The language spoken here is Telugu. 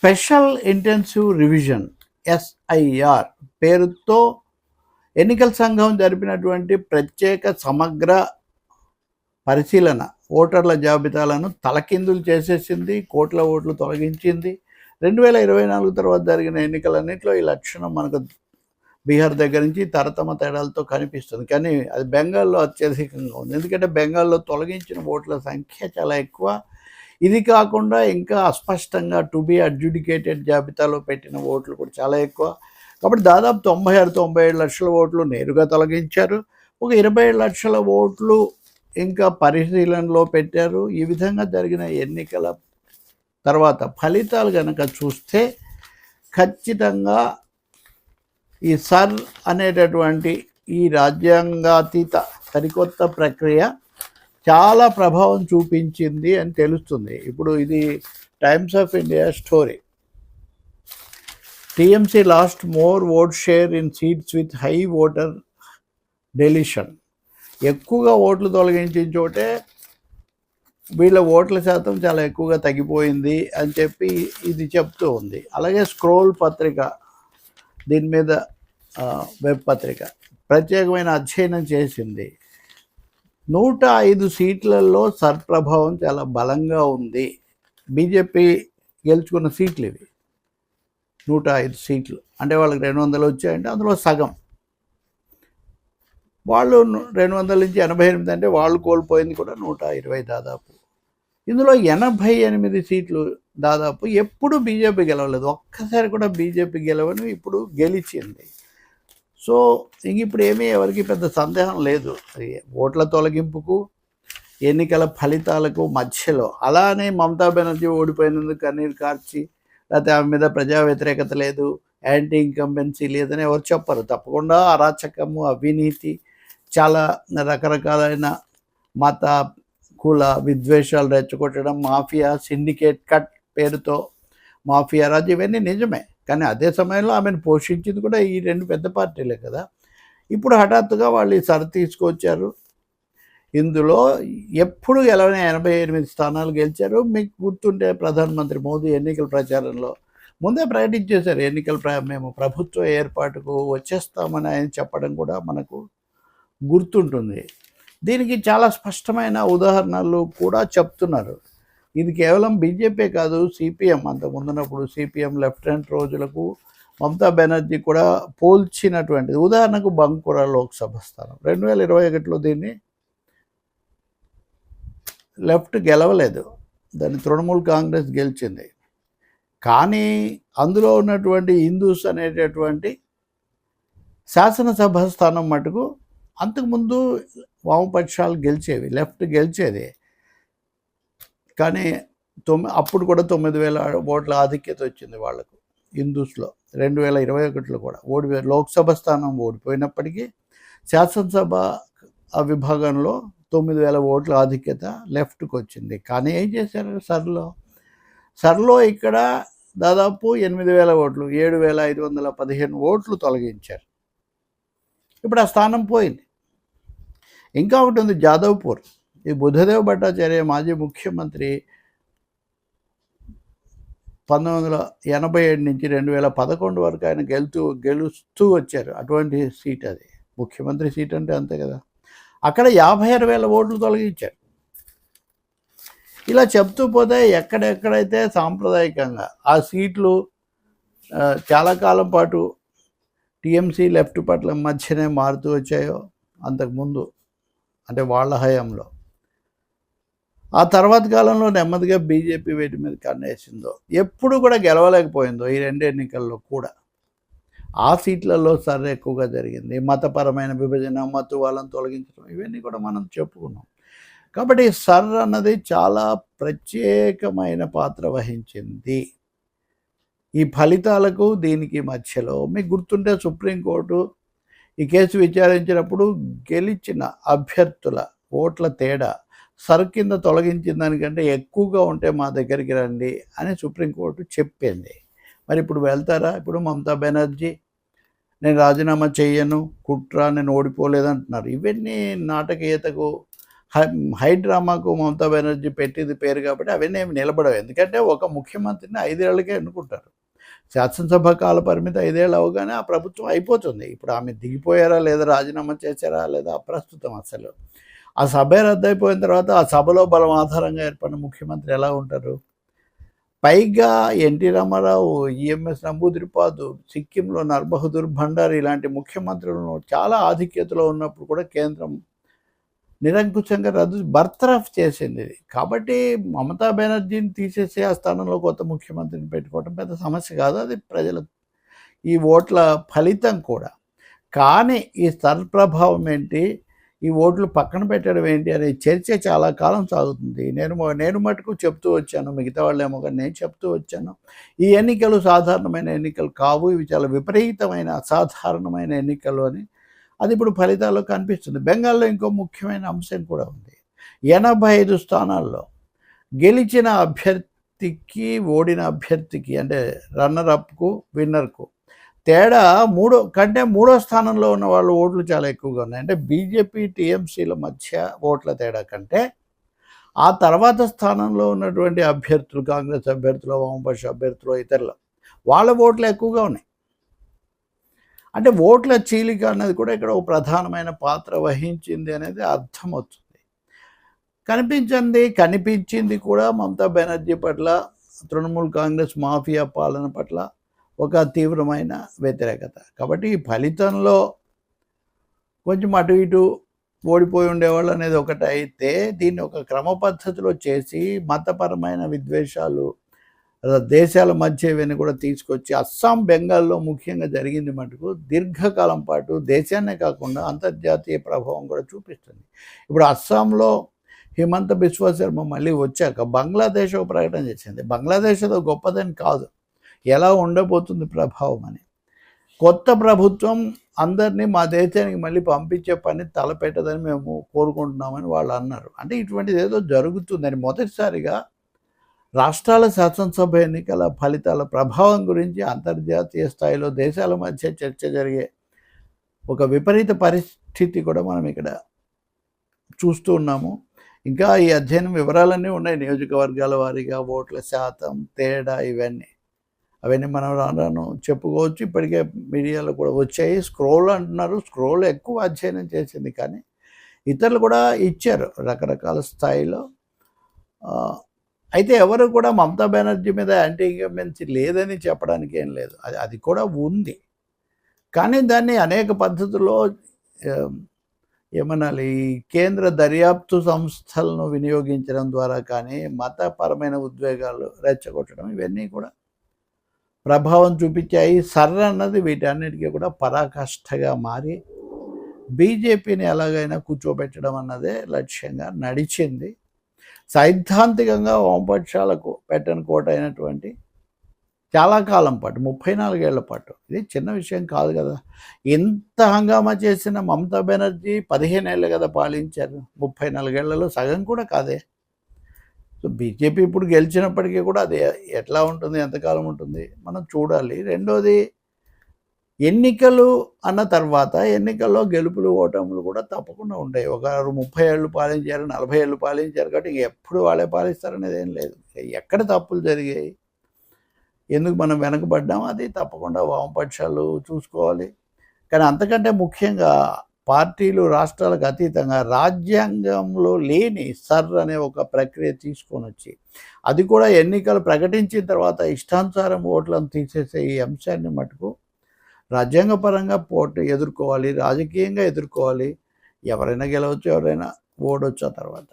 స్పెషల్ ఇంటెన్సివ్ రివిజన్ SIR పేరుతో ఎన్నికల సంఘం జరిపినటువంటి ప్రత్యేక సమగ్ర పరిశీలన ఓటర్ల జాబితాలను తలకిందులు చేసేసింది, కోట్ల ఓట్లు తొలగించింది. 2024 తర్వాత జరిగిన ఎన్నికలన్నింటిలో ఈ లక్షణం మనకు బీహార్ దగ్గర నుంచి తరతమ తేడాలతో కనిపిస్తుంది. కానీ అది బెంగాల్లో అత్యధికంగా ఉంది. ఎందుకంటే బెంగాల్లో తొలగించిన ఓట్ల సంఖ్య చాలా ఎక్కువ. ఇది కాకుండా ఇంకా అస్పష్టంగా టు బి అడ్జుడికేటెడ్ జాబితాలో పెట్టిన ఓట్లు కూడా చాలా ఎక్కువ. కాబట్టి దాదాపు 96-97 లక్షల ఓట్లు నేరుగా తొలగించారు. ఒక 27 లక్షల ఓట్లు ఇంకా పరిశీలనలో పెట్టారు. ఈ విధంగా జరిగిన ఎన్నికల తర్వాత ఫలితాలు కనుక చూస్తే ఖచ్చితంగా ఈ సర్ అనేటటువంటి ఈ రాజ్యాంగాతీత సరికొత్త ప్రక్రియ చాలా ప్రభావం చూపించింది అని తెలుస్తుంది. ఇప్పుడు ఇది times of India story. TMC last more vote share in seats with high voter deletion. ఎక్కువగా ఓట్లు తొలగించిన చోటే వీళ్ళ ఓట్ల శాతం చాలా ఎక్కువగా తగ్గిపోయింది అని చెప్పి ఇది చెప్తూ ఉంది. అలాగే స్క్రోల్ పత్రిక, దీని మీద వెబ్ పత్రిక ప్రత్యేకమైన అధ్యయనం చేసింది. 105 సీట్లలో సర్ ప్రభావం చాలా బలంగా ఉంది. బీజేపీ గెలుచుకున్న సీట్లు ఇవి 105 సీట్లు. అంటే వాళ్ళకి 200 వచ్చాయంటే అందులో సగం. వాళ్ళు 200 నుంచి 88 అంటే వాళ్ళు కోల్పోయింది కూడా 120 దాదాపు. ఇందులో 88 సీట్లు దాదాపు ఎప్పుడు బీజేపీ గెలవలేదు. ఒక్కసారి కూడా బీజేపీ గెలవని ఇప్పుడు గెలిచింది. సో ఇప్పుడు ఏమీ ఎవరికి పెద్ద సందేహం లేదు ఓట్ల తొలగింపుకు ఎన్నికల ఫలితాలకు మధ్యలో. అలానే మమతా బెనర్జీ ఓడిపోయినందుకు కన్నీరు కార్చి, లేకపోతే ఆమె మీద ప్రజా వ్యతిరేకత లేదు, యాంటీ ఇన్కంబెన్సీ లేదని ఎవరు చెప్పరు. తప్పకుండా అరాచకము, అవినీతి, చాలా రకరకాలైన మత కుల విద్వేషాలు రెచ్చగొట్టడం, మాఫియా, సిండికేట్ కట్ పేరుతో మాఫియా రాజు, ఇవన్నీ నిజమే. కానీ అదే సమయంలో ఆమెను పోషించింది కూడా ఈ 2 పెద్ద పార్టీలే కదా. ఇప్పుడు హఠాత్తుగా వాళ్ళు ఈ సరి తీసుకొచ్చారు. ఇందులో ఎప్పుడు గెలవని 88 స్థానాలు గెలిచారు. మీకు గుర్తుంటే ప్రధానమంత్రి మోదీ ఎన్నికల ప్రచారంలో ముందే ప్రకటించేశారు, మేము ప్రభుత్వ ఏర్పాటుకు వచ్చేస్తామని ఆయన చెప్పడం కూడా మనకు గుర్తుంటుంది. దీనికి చాలా స్పష్టమైన ఉదాహరణలు కూడా చెప్తున్నారు. ఇది కేవలం బీజేపీ కాదు, సిపిఎం అంతకుముందున్నప్పుడు సిపిఎం లెఫ్టినెంట్ రోజులకు మమతా బెనర్జీ కూడా పోల్చినటువంటిది. ఉదాహరణకు బంకురా లోక్సభ స్థానం 2021లో దీన్ని లెఫ్ట్ గెలవలేదు, దాన్ని తృణమూల్ కాంగ్రెస్ గెలిచింది. కానీ అందులో ఉన్నటువంటి హిందూస్ అనేటటువంటి శాసనసభ స్థానం మటుకు అంతకుముందు వామపక్షాలు గెలిచేవి, లెఫ్ట్ గెలిచేది. కానీ అప్పుడు కూడా 9,000 ఓట్ల ఆధిక్యత వచ్చింది వాళ్లకు హిందూస్లో. 2021లో కూడా లోక్సభ స్థానం ఓడిపోయినప్పటికీ శాసనసభ విభాగంలో 9,000 ఓట్ల ఆధిక్యత లెఫ్ట్కి వచ్చింది. కానీ ఏం చేశారు సర్లో ఇక్కడ దాదాపు 8,000 ఓట్లు, 7,515 ఓట్లు తొలగించారు. ఇప్పుడు ఆ స్థానం పోయింది. ఇంకా ఒకటి ఉంది జాదవ్పూర్. ఈ బుద్ధదేవ్ భట్టాచార్య మాజీ ముఖ్యమంత్రి 1987 నుంచి 2011 వరకు ఆయన గెలుస్తూ వచ్చారు. అటువంటి సీట్ అది, ముఖ్యమంత్రి సీట్ అంటే అంతే కదా. అక్కడ 56,000 ఓట్లు తొలగించారు. ఇలా చెప్తూ పోతే ఎక్కడెక్కడైతే సాంప్రదాయకంగా ఆ సీట్లు చాలా కాలం పాటు టీఎంసీ లెఫ్ట్ పట్ల మధ్యనే మారుతూ వచ్చాయో అంతకుముందు, అంటే వాళ్ళ హయాంలో, ఆ తర్వాత కాలంలో నెమ్మదిగా బీజేపీ వీటి మీద కన్నేసిందో, ఎప్పుడు కూడా గెలవలేకపోయిందో ఈ 2 ఎన్నికల్లో కూడా. ఆ సీట్లలో సర్ర ఎక్కువగా జరిగింది. మతపరమైన విభజన, మత్తు వాళ్ళని తొలగించడం, ఇవన్నీ కూడా మనం చెప్పుకున్నాం. కాబట్టి సర్ అన్నది చాలా ప్రత్యేకమైన పాత్ర వహించింది ఈ ఫలితాలకు దీనికి మధ్యలో. మీకు గుర్తుంటే సుప్రీంకోర్టు ఈ కేసు విచారించినప్పుడు గెలిచిన అభ్యర్థుల ఓట్ల తేడా సర్ కింద తొలగించిన దానికంటే ఎక్కువగా ఉంటే మా దగ్గరికి రండి అని సుప్రీంకోర్టు చెప్పింది. మరి ఇప్పుడు వెళ్తారా? ఇప్పుడు మమతా బెనర్జీ నేను రాజీనామా చేయను, కుట్ర, నేను ఓడిపోలేదంటున్నారు. ఇవన్నీ నాటకీయతకు హై డ్రామాకు మమతా బెనర్జీ పెట్టింది పేరు కాబట్టి అవన్నీ ఏమి నిలబడవు. ఎందుకంటే ఒక ముఖ్యమంత్రిని 5 ఏళ్లకే ఎన్నుకుంటారు. శాసనసభ కాల పరిమితి 5 ఏళ్ళు అవగానే ఆ ప్రభుత్వం అయిపోతుంది. ఇప్పుడు ఆమె దిగిపోయారా లేదా, రాజీనామా చేశారా లేదా అప్రస్తుతం అసలు. ఆ సభే రద్దయిపోయిన తర్వాత ఆ సభలో బలం ఆధారంగా ఏర్పడిన ముఖ్యమంత్రి ఎలా ఉంటారు? పైగా ఎన్టీ రామారావు, ఈఎంఎస్ నంబూదిరిపాదు, సిక్కింలో నర్బహదూర్ భండారి ఇలాంటి ముఖ్యమంత్రులను చాలా ఆధిక్యతలో ఉన్నప్పుడు కూడా కేంద్రం నిరంకుశంగా బర్తరఫ్ చేసింది. కాబట్టి మమతా బెనర్జీని తీసేసి ఆ స్థానంలో కొత్త ముఖ్యమంత్రిని పెట్టుకోవడం పెద్ద సమస్య కాదు. అది ప్రజల ఈ ఓట్ల ఫలితం కూడా. కానీ ఈ స్థలప్రభావం ఏంటి, ఈ ఓట్లు పక్కన పెట్టడం ఏంటి అనే చర్చ చాలా కాలం సాగుతుంది. నేను మటుకు చెప్తూ వచ్చాను, మిగతా వాళ్ళేమో కానీ నేను చెప్తూ వచ్చాను, ఈ ఎన్నికలు సాధారణమైన ఎన్నికలు కావు, ఇవి చాలా విపరీతమైన అసాధారణమైన ఎన్నికలు అని. అది ఇప్పుడు ఫలితాల్లో కనిపిస్తుంది. బెంగాల్లో ఇంకో ముఖ్యమైన అంశం కూడా ఉంది. 85 స్థానాల్లో గెలిచిన అభ్యర్థికి, ఓడిన అభ్యర్థికి, అంటే రన్నరప్కు, విన్నర్కు తేడా మూడో స్థానంలో ఉన్న వాళ్ళ ఓట్లు చాలా ఎక్కువగా ఉన్నాయి. అంటే బీజేపీ, టీఎంసీల మధ్య ఓట్ల తేడా కంటే ఆ తర్వాత స్థానంలో ఉన్నటువంటి అభ్యర్థులు, కాంగ్రెస్ అభ్యర్థులు, వామపక్ష అభ్యర్థులు, ఇతరులు, వాళ్ళ ఓట్లు ఎక్కువగా ఉన్నాయి. అంటే ఓట్ల చీలిక అన్నది కూడా ఇక్కడ ఒక ప్రధానమైన పాత్ర వహించింది అనేది అర్థమవుతుంది. కనిపించింది కూడా మమతా బెనర్జీ పట్ల, తృణమూల్ కాంగ్రెస్ మాఫియా పాలన పట్ల ఒక తీవ్రమైన వ్యతిరేకత. కాబట్టి ఈ ఫలితంలో కొంచెం అటు ఇటు ఓడిపోయి ఉండేవాళ్ళు అనేది ఒకటి అయితే, దీన్ని ఒక క్రమ పద్ధతిలో చేసి మతపరమైన విద్వేషాలు దేశాల మధ్య ఇవన్నీ కూడా తీసుకొచ్చి అస్సాం, బెంగాల్లో ముఖ్యంగా జరిగింది మటుకు దీర్ఘకాలం పాటు దేశాన్నే కాకుండా అంతర్జాతీయ ప్రభావం కూడా చూపిస్తుంది. ఇప్పుడు అస్సాంలో హిమంత బిశ్వ శర్మ మళ్ళీ వచ్చాక బంగ్లాదేశ్ ఒక ప్రకటన చేసింది. బంగ్లాదేశ్ ఏదో గొప్పదని కాదు, ఎలా ఉండబోతుంది ప్రభావం అని. కొత్త ప్రభుత్వం అందరినీ మా దేశానికి మళ్ళీ పంపించే పని తలపెట్టదని మేము కోరుకుంటున్నామని వాళ్ళు అన్నారు. అంటే ఇటువంటిది ఏదో జరుగుతుందని. మొదటిసారిగా రాష్ట్రాల శాసనసభ ఎన్నికల ఫలితాల ప్రభావం గురించి అంతర్జాతీయ స్థాయిలో దేశాల మధ్య చర్చ జరిగే ఒక విపరీత పరిస్థితి కూడా మనం ఇక్కడ చూస్తూ ఉన్నాము. ఇంకా ఈ అధ్యయనం వివరాలన్నీ ఉన్నాయి, నియోజకవర్గాల వారీగా ఓట్ల శాతం తేడా, అవన్నీ మనం రాను చెప్పుకోవచ్చు. ఇప్పటికే మీడియాలో కూడా వచ్చాయి. స్క్రోల్ అంటున్నారు, స్క్రోల్ ఎక్కువ అధ్యయనం చేసింది, కానీ ఇతరులు కూడా ఇచ్చారు రకరకాల స్థాయిలో. అయితే ఎవరు కూడా మమతా బెనర్జీ మీద యాంటీ ఇన్కంబెన్సీ లేదని చెప్పడానికి ఏం లేదు, అది కూడా ఉంది. కానీ దాన్ని అనేక పద్ధతుల్లో ఏమనాలి, కేంద్ర దర్యాప్తు సంస్థలను వినియోగించడం ద్వారా కానీ, మతపరమైన ఉద్వేగాలు రెచ్చగొట్టడం, ఇవన్నీ కూడా ప్రభావం చూపించాయి. అన్నది వీటన్నిటికీ కూడా పరాకాష్ఠగా మారి బీజేపీని ఎలాగైనా కూర్చోబెట్టడం అన్నదే లక్ష్యంగా నడిచింది. సైద్ధాంతికంగా వామపక్షాలకు పెట్టని కోట అయినటువంటి చాలా కాలం పాటు, 34 ఏళ్ల పాటు, ఇది చిన్న విషయం కాదు కదా. ఇంత హంగామా చేసిన మమతా బెనర్జీ 15 ఏళ్ళు కదా పాలించారు. 34 ఏళ్లలో సగం కూడా కాదే. సో బీజేపీ ఇప్పుడు గెలిచినప్పటికీ కూడా అది ఎట్లా ఉంటుంది, ఎంతకాలం ఉంటుంది మనం చూడాలి. రెండోది, ఎన్నికలు అన్న తర్వాత ఎన్నికల్లో గెలుపులు ఓటములు కూడా తప్పకుండా ఉంటాయి. ఒకరు 30 ఏళ్ళు పాలించారు, 40 ఏళ్ళు పాలించారు కాబట్టి ఎప్పుడు వాళ్ళే పాలిస్తారనేది ఏం లేదు. ఎక్కడ తప్పులు జరిగాయి, ఎందుకు మనం వెనకబడ్డాం, అది తప్పకుండా వామపక్షాలు చూసుకోవాలి. కానీ అంతకంటే ముఖ్యంగా పార్టీలు, రాష్ట్రాలకు అతీతంగా రాజ్యాంగంలో లేని అనే ఒక ప్రక్రియ తీసుకొని వచ్చి, అది కూడా ఎన్నికలు ప్రకటించిన తర్వాత ఇష్టానుసారం ఓట్లను తీసేసే ఈ అంశాన్ని మటుకు రాజ్యాంగపరంగా ఎదుర్కోవాలి, రాజకీయంగా ఎదుర్కోవాలి. ఎవరైనా గెలవచ్చు, ఎవరైనా ఓడొచ్చు ఆ తర్వాత.